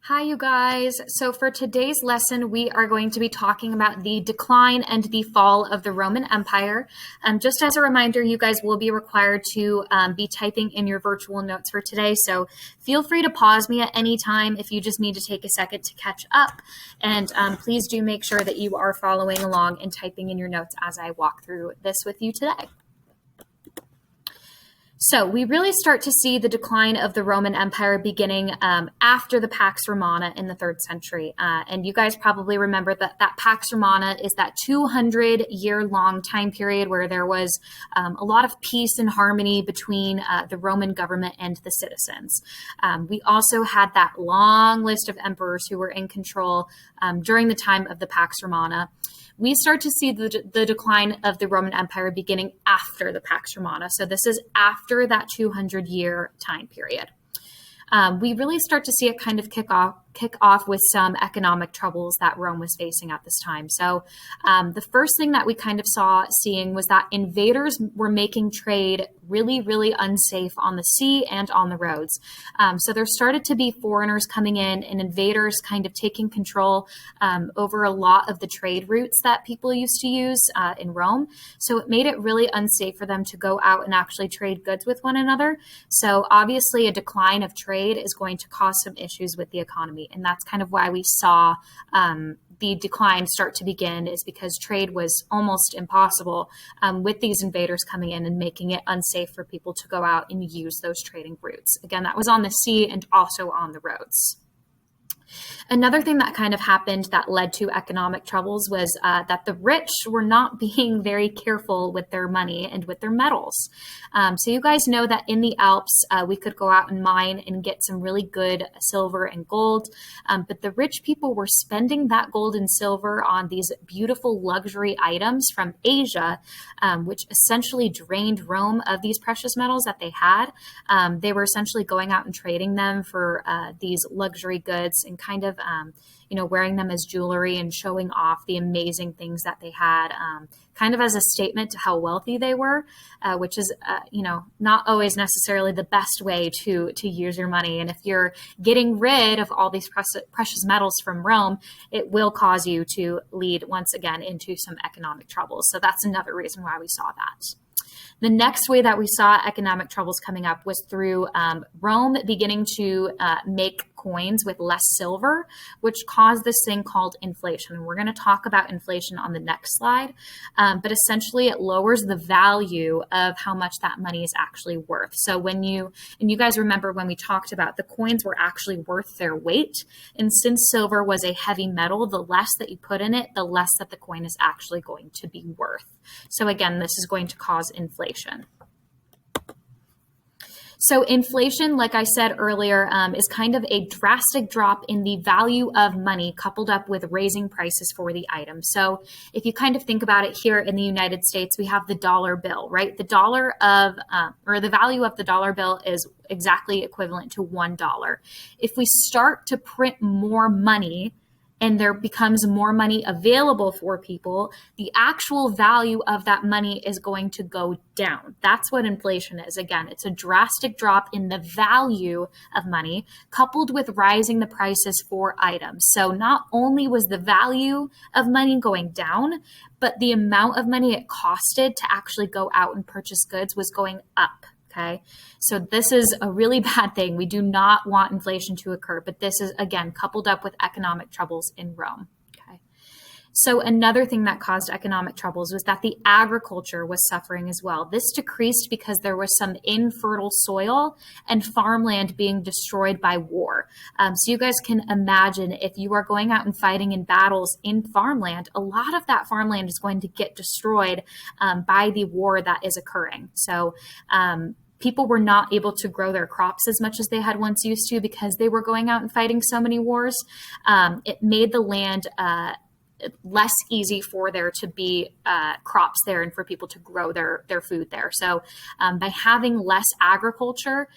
Hi, you guys. So, for today's lesson, we are going to be talking about the decline and the fall of the Roman Empire. Just as a reminder, you guys will be required to be typing in your virtual notes for today. So, feel free to pause me at any time if you just need to take a second to catch up. And please do make sure that you are following along and typing in your notes as I walk through this with you today. So we really start to see the decline of the Roman Empire beginning after the Pax Romana in the 3rd century. And you guys probably remember that Pax Romana is that 200-year-long time period where there was a lot of peace and harmony between the Roman government and the citizens. We also had that long list of emperors who were in control during the time of the Pax Romana. We start to see the decline of the Roman Empire beginning after the Pax Romana. So this is after that 200-year time period. We really start to see it kind of kick off with some economic troubles that Rome was facing at this time. So the first thing that we kind of saw seeing was that invaders were making trade really, really unsafe on the sea and on the roads. So there started to be foreigners coming in and invaders kind of taking control over a lot of the trade routes that people used to use in Rome. So it made it really unsafe for them to go out and actually trade goods with one another. So obviously a decline of trade is going to cause some issues with the economy. And that's kind of why we saw the decline start to begin, is because trade was almost impossible with these invaders coming in and making it unsafe for people to go out and use those trading routes. Again, that was on the sea and also on the roads. Another thing that kind of happened that led to economic troubles was that the rich were not being very careful with their money and with their metals. So you guys know that in the Alps, we could go out and mine and get some really good silver and gold. But the rich people were spending that gold and silver on these beautiful luxury items from Asia, which essentially drained Rome of these precious metals that they had. They were essentially going out and trading them for these luxury goods and kind of wearing them as jewelry and showing off the amazing things that they had, kind of as a statement to how wealthy they were, which is, not always necessarily the best way to use your money. And if you're getting rid of all these precious metals from Rome, it will cause you to lead once again into some economic troubles. So that's another reason why we saw that. The next way that we saw economic troubles coming up was through Rome beginning to make coins with less silver, which caused this thing called inflation. And we're going to talk about inflation on the next slide. But essentially, it lowers the value of how much that money is actually worth. So and you guys remember when we talked about the coins were actually worth their weight. And since silver was a heavy metal, the less that you put in it, the less that the coin is actually going to be worth. So again, this is going to cause inflation. So inflation, like I said earlier, is kind of a drastic drop in the value of money coupled up with raising prices for the item. So if you kind of think about it, here in the United States, we have the dollar bill, right? The value of the dollar bill is exactly equivalent to $1. If we start to print more money, and there becomes more money available for people, the actual value of that money is going to go down. That's what inflation is. Again, it's a drastic drop in the value of money coupled with rising the prices for items. So not only was the value of money going down, but the amount of money it costed to actually go out and purchase goods was going up. Okay, so this is a really bad thing. We do not want inflation to occur, but this is, again, coupled up with economic troubles in Rome. Okay, so another thing that caused economic troubles was that the agriculture was suffering as well. This decreased because there was some infertile soil and farmland being destroyed by war. So you guys can imagine if you are going out and fighting in battles in farmland, a lot of that farmland is going to get destroyed by the war that is occurring. So people were not able to grow their crops as much as they had once used to because they were going out and fighting so many wars. It made the land less easy for there to be crops there and for people to grow their food there. So by having less agriculture,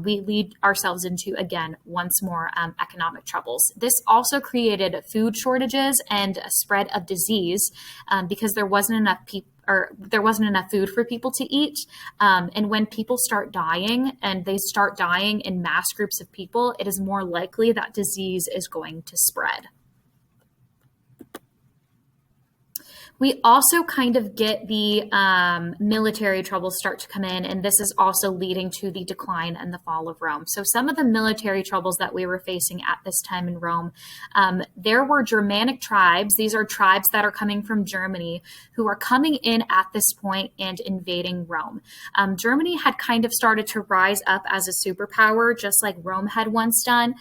we lead ourselves into, again, once more, economic troubles. This also created food shortages and a spread of disease because there wasn't enough people, or there wasn't enough food for people to eat. And when people start dying, and they start dying in mass groups of people, it is more likely that disease is going to spread. We also kind of get the military troubles start to come in, and this is also leading to the decline and the fall of Rome. So some of the military troubles that we were facing at this time in Rome, there were Germanic tribes. These are tribes that are coming from Germany who are coming in at this point and invading Rome. Germany had kind of started to rise up as a superpower, just like Rome had once done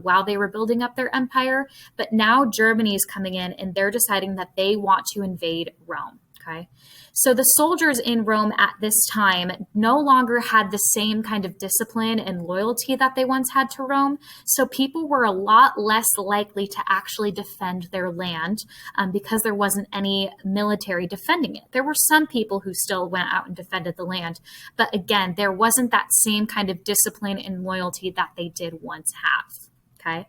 while they were building up their empire. But now Germany is coming in, and they're deciding that they want to invade Rome. Okay. So the soldiers in Rome at this time no longer had the same kind of discipline and loyalty that they once had to Rome. So people were a lot less likely to actually defend their land because there wasn't any military defending it. There were some people who still went out and defended the land. But again, there wasn't that same kind of discipline and loyalty that they did once have. Okay.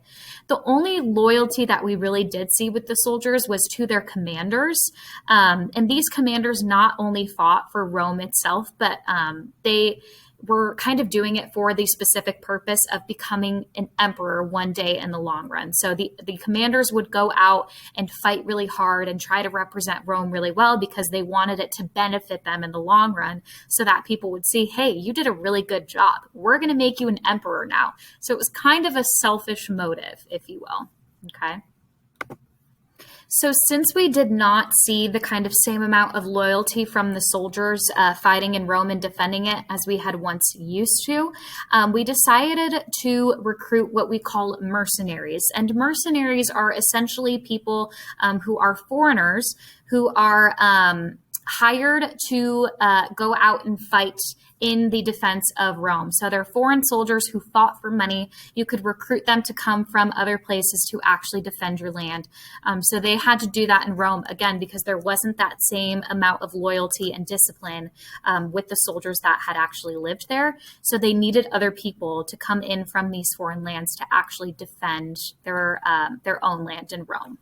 The only loyalty that we really did see with the soldiers was to their commanders. And these commanders not only fought for Rome itself, but they were kind of doing it for the specific purpose of becoming an emperor one day in the long run. So the commanders would go out and fight really hard and try to represent Rome really well because they wanted it to benefit them in the long run, so that people would see, hey, you did a really good job. We're going to make you an emperor now. So it was kind of a selfish motive, if you will. Okay. So since we did not see the kind of same amount of loyalty from the soldiers fighting in Rome and defending it as we had once used to, we decided to recruit what we call mercenaries. And mercenaries are essentially people who are foreigners who are hired to go out and fight in the defense of Rome. So they're foreign soldiers who fought for money. You could recruit them to come from other places to actually defend your land. So they had to do that in Rome, again, because there wasn't that same amount of loyalty and discipline with the soldiers that had actually lived there. So they needed other people to come in from these foreign lands to actually defend their own land in Rome.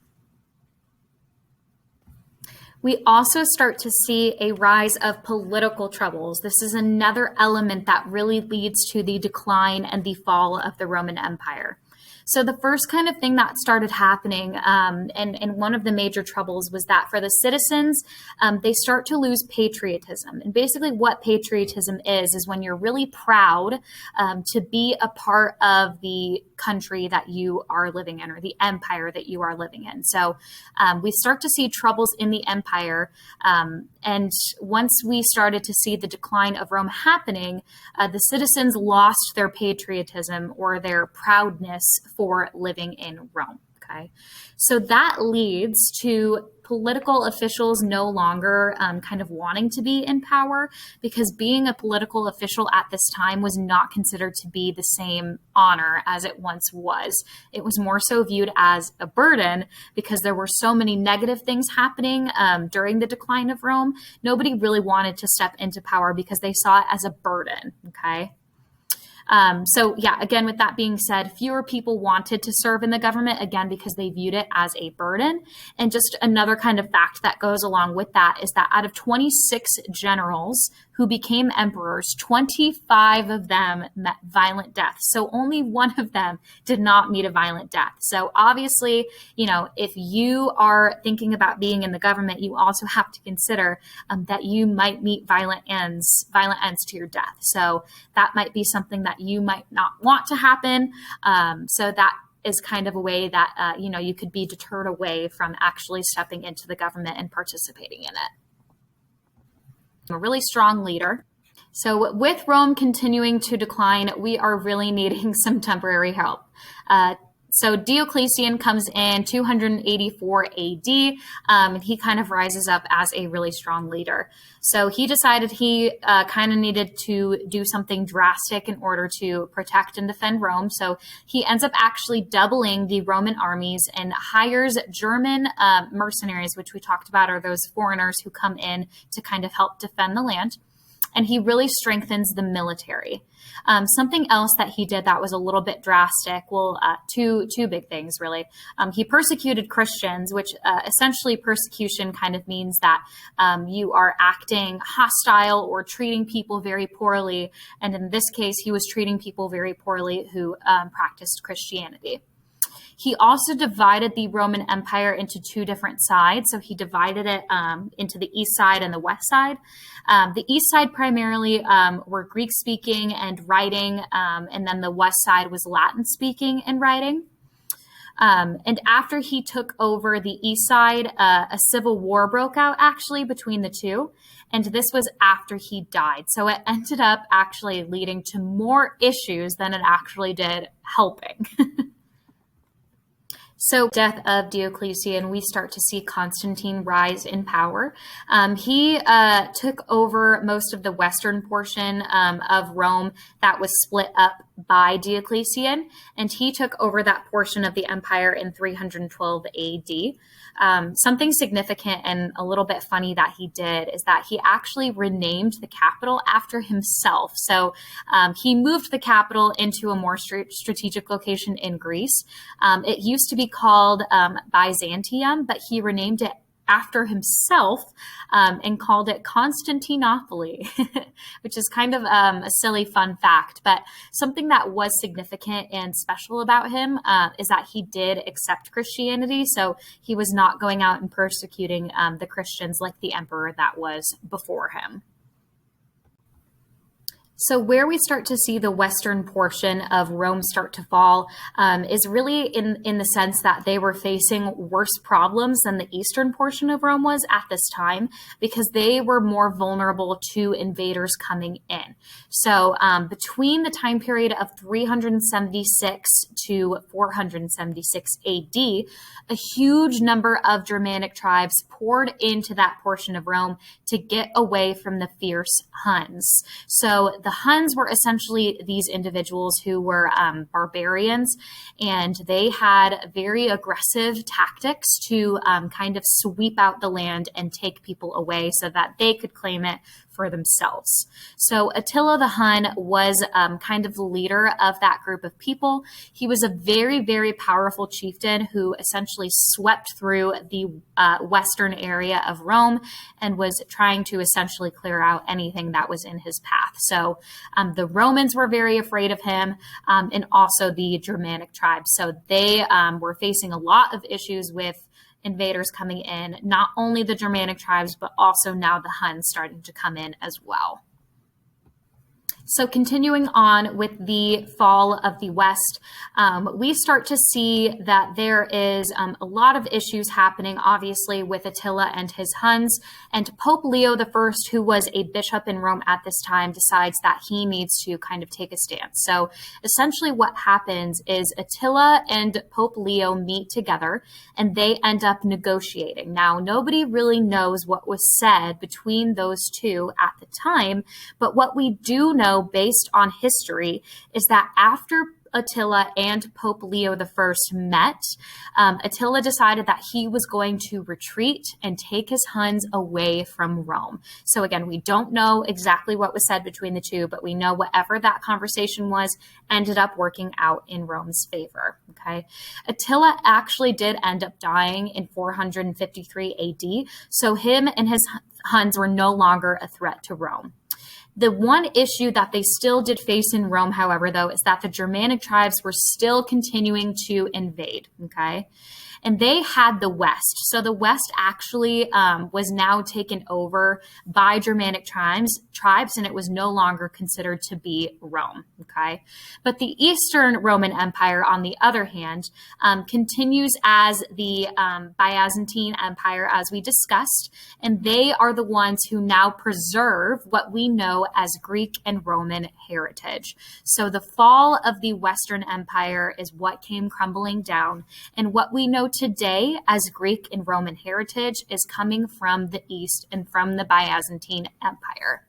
We also start to see a rise of political troubles. This is another element that really leads to the decline and the fall of the Roman Empire. So the first kind of thing that started happening, and one of the major troubles, was that for the citizens, they start to lose patriotism. And basically what patriotism is when you're really proud to be a part of the country that you are living in, or the empire that you are living in. So we start to see troubles in the empire. And once we started to see the decline of Rome happening, the citizens lost their patriotism or their proudness for living in Rome. Okay, so that leads to political officials no longer kind of wanting to be in power, because being a political official at this time was not considered to be the same honor as it once was. It was more so viewed as a burden because there were so many negative things happening during the decline of Rome. Nobody really wanted to step into power because they saw it as a burden. Okay. So yeah, again, with that being said, fewer people wanted to serve in the government, again, because they viewed it as a burden. And just another kind of fact that goes along with that is that out of 26 generals who became emperors, 25 of them met violent death. So only one of them did not meet a violent death. So obviously, you know, if you are thinking about being in the government, you also have to consider that you might meet violent ends to your death. So that might be something that you might not want to happen. So that is kind of a way that, you could be deterred away from actually stepping into the government and participating in it. I'm a really strong leader. So with Rome continuing to decline, we are really needing some temporary help. So Diocletian comes in 284 AD, and he kind of rises up as a really strong leader. So he decided he kind of needed to do something drastic in order to protect and defend Rome. So he ends up actually doubling the Roman armies and hires German mercenaries, which we talked about are those foreigners who come in to kind of help defend the land. And he really strengthens the military. Something else that he did that was a little bit drastic, two big things, really. He persecuted Christians, which essentially persecution kind of means that you are acting hostile or treating people very poorly. And in this case, he was treating people very poorly who practiced Christianity. He also divided the Roman Empire into two different sides. So he divided it into the east side and the west side. The east side primarily were Greek speaking and writing, and then the west side was Latin speaking and writing. And after he took over the east side, a civil war broke out actually between the two. And this was after he died. So it ended up actually leading to more issues than it actually did helping. So, death of Diocletian, we start to see Constantine rise in power. He took over most of the western portion of Rome that was split up by Diocletian, and he took over that portion of the empire in 312 AD. Something significant and a little bit funny that he did is that he actually renamed the capital after himself. So he moved the capital into a more strategic location in Greece. It used to be called Byzantium, but he renamed it after himself and called it Constantinople, which is kind of a silly fun fact. But something that was significant and special about him is that he did accept Christianity. So he was not going out and persecuting the Christians like the emperor that was before him. So where we start to see the western portion of Rome start to fall is really in the sense that they were facing worse problems than the eastern portion of Rome was at this time, because they were more vulnerable to invaders coming in. So between the time period of 376 to 476 AD, a huge number of Germanic tribes poured into that portion of Rome to get away from the fierce Huns. So the Huns were essentially these individuals who were barbarians, and they had very aggressive tactics to kind of sweep out the land and take people away so that they could claim it for themselves. So Attila the Hun was kind of the leader of that group of people. He was a very, very powerful chieftain who essentially swept through the western area of Rome and was trying to essentially clear out anything that was in his path. So the Romans were very afraid of him, and also the Germanic tribes. So they were facing a lot of issues with invaders coming in, not only the Germanic tribes, but also now the Huns starting to come in as well. So continuing on with the fall of the West, we start to see that there is a lot of issues happening, obviously, with Attila and his Huns. And Pope Leo I, who was a bishop in Rome at this time, decides that he needs to kind of take a stance. So essentially what happens is Attila and Pope Leo meet together and they end up negotiating. Now, nobody really knows what was said between those two at the time, but what we do know based on history is that after Attila and Pope Leo I met, Attila decided that he was going to retreat and take his Huns away from Rome. So again, we don't know exactly what was said between the two, but we know whatever that conversation was ended up working out in Rome's favor. Okay, Attila actually did end up dying in 453 AD, so him and his Huns were no longer a threat to Rome. The one issue that they still did face in Rome, however, though, is that the Germanic tribes were still continuing to invade, okay? And they had the West. So the West actually was now taken over by Germanic tribes, and it was no longer considered to be Rome, okay? But the Eastern Roman Empire, on the other hand, continues as the Byzantine Empire, as we discussed, and they are the ones who now preserve what we know know as Greek and Roman heritage. So the fall of the Western Empire is what came crumbling down, and what we know today as Greek and Roman heritage is coming from the East and from the Byzantine Empire.